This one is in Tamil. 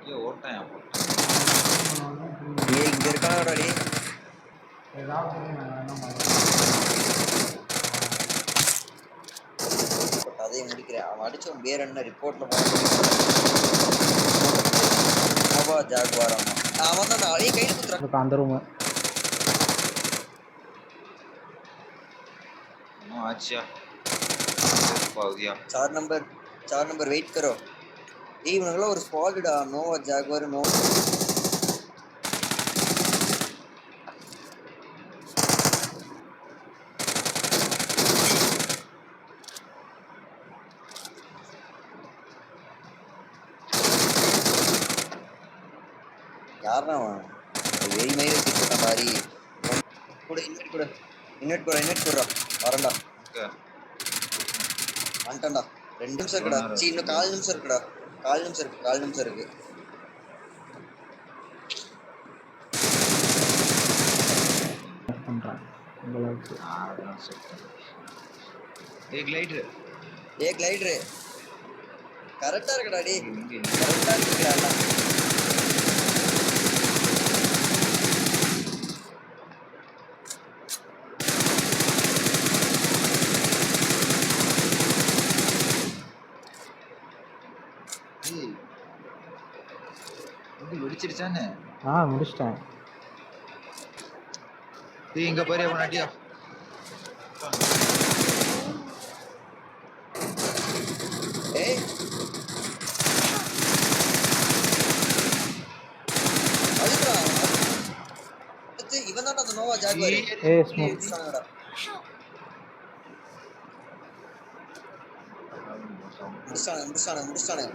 ஐயோ ஓட்டான் ஏய் இங்க இருக்கானடா டேய். அதே முடிக்கிறேன். அவன் அடிச்சவன் வேற என்ன ரிப்போர்ட்ல போவா ஜாகுவார் அம்மா. அவன் தான் அடைய கையில குத்துறான் அந்த ரூம். अच्छा पाउदिया 4 नंबर वेट करो. ஏய் இவனுங்கள ஒரு ஸ்குவாடுடா. நோவா ஜாகுவார் நோ யாரா அவன் வெரி மைல வச்சிருக்க மாதிரி கூட இன்வெர்ட் கூட வரண்டா வந்துட்டா 2 நிமிஷம் இருக்குடா. சீ இன்னும் 4 நிமிஷம் இருக்குடா. 4 நிமிஷம் இருக்கு. பண்றான் உங்களுக்கு एक लाइटर கரெக்டா இருக்குடா டேய். கரெக்டா இருக்குடா. இது வெடிச்சிருச்சானே? முடிச்சிட்டேன். டேய் இங்க பாரு அவன் அடியா. ஏய் அதுடா அது இவன் தான் அந்த நோவா ஜாகுவார். ஏய் ஸ்மோக் சாங்கடா. முடிச்சானே.